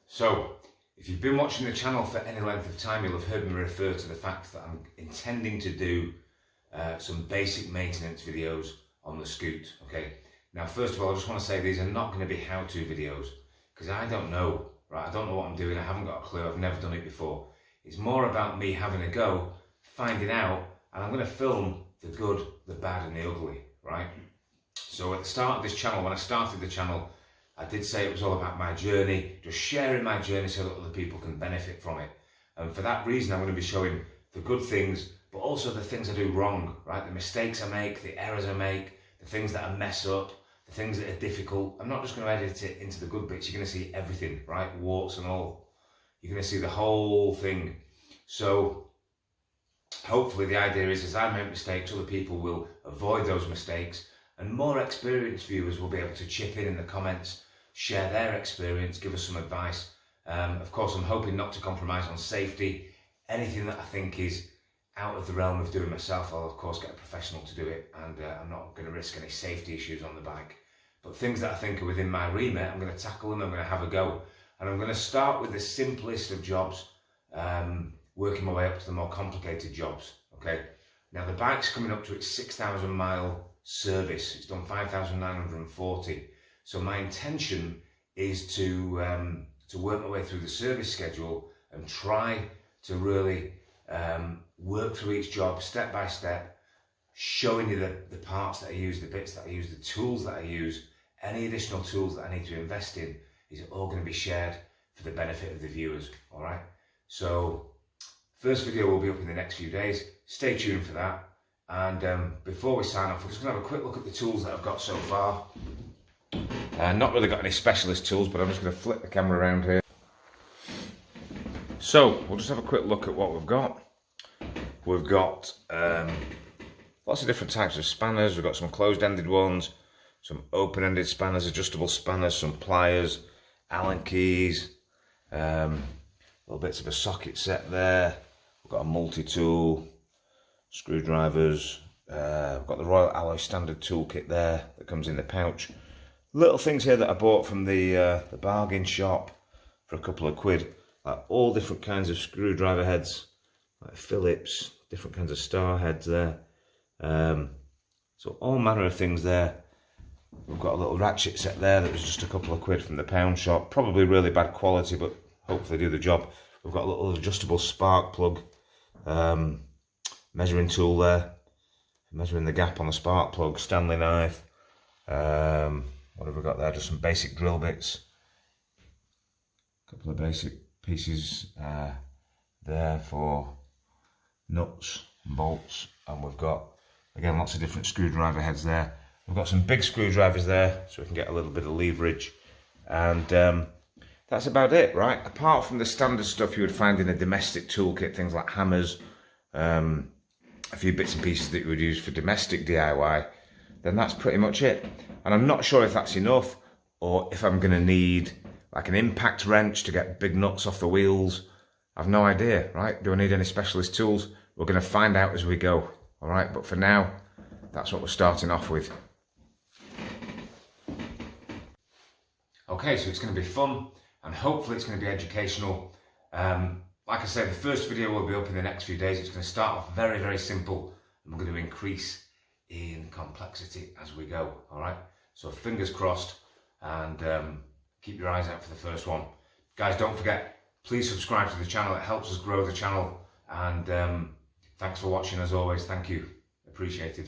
So, if you've been watching the channel for any length of time, you'll have heard me refer to the fact that I'm intending to do some basic maintenance videos on the Scoot. Okay. Now, first of all, I just want to say these are not going to be how-to videos because I don't know, right? I don't know what I'm doing. I haven't got a clue. I've never done it before. It's more about me having a go, finding out, and I'm going to film the good, the bad, and the ugly, right? So at the start of this channel, when I started the channel, I did say it was all about my journey, just sharing my journey so that other people can benefit from it. And for that reason, I'm going to be showing the good things, but also the things I do wrong, right? The mistakes I make, the errors I make, the things that I mess up, the things that are difficult. I'm not just going to edit it into the good bits. You're going to see everything, right? Warts and all. You're going to see the whole thing. So hopefully the idea is as I make mistakes, other people will avoid those mistakes, and more experienced viewers will be able to chip in the comments, share their experience, give us some advice. Of course, I'm hoping not to compromise on safety. Anything that I think is out of the realm of doing myself, I'll of course get a professional to do it, and I'm not going to risk any safety issues on the bike. But things that I think are within my remit, I'm going to tackle them, I'm going to have a go. And I'm going to start with the simplest of jobs, working my way up to the more complicated jobs, okay? Now the bike's coming up to its 6,000 mile service. It's done 5,940. So my intention is to work my way through the service schedule and try to really work through each job step by step, showing you the parts that I use, the bits that I use, the tools that I use, any additional tools that I need to invest in is all going to be shared for the benefit of the viewers, all right? So first video will be up in the next few days. Stay tuned for that. And before we sign off, we're just going to have a quick look at the tools that I've got so far. Not really got any specialist tools, but I'm just going to flip the camera around here. So we'll just have a quick look at what we've got. We've got lots of different types of spanners. We've got some closed-ended ones, some open-ended spanners, adjustable spanners, some pliers, Allen keys, little bits of a socket set there. We've got a multi-tool, screwdrivers. We've got the Royal Alloy standard toolkit there that comes in the pouch. Little things here that I bought from the bargain shop for a couple of quid. Like all different kinds of screwdriver heads, like Phillips, different kinds of star heads there. So all manner of things there. We've got a little ratchet set there that was just a couple of quid from the pound shop. Probably really bad quality, but hopefully do the job. We've got a little adjustable spark plug, measuring tool there, measuring the gap on the spark plug, Stanley knife. What have we got there? Just some basic drill bits. A couple of basic pieces there for nuts and bolts. And we've got, again, lots of different screwdriver heads there. We've got some big screwdrivers there so we can get a little bit of leverage. And that's about it, right? Apart from the standard stuff you would find in a domestic toolkit, things like hammers, a few bits and pieces that you would use for domestic DIY, then that's pretty much it. And I'm not sure if that's enough or if I'm going to need like an impact wrench to get big nuts off the wheels. I've no idea, right? Do I need any specialist tools? We're going to find out as we go, all right? But for now, that's what we're starting off with. Okay, so it's going to be fun and hopefully it's going to be educational. Like I said, the first video will be up in the next few days. It's going to start off very, very simple and we're going to increase in complexity as we go, all right? So fingers crossed, and keep your eyes out for the first one. Guys, don't forget, please subscribe to the channel. It helps us grow the channel, and thanks for watching as always. Thank you, appreciate it.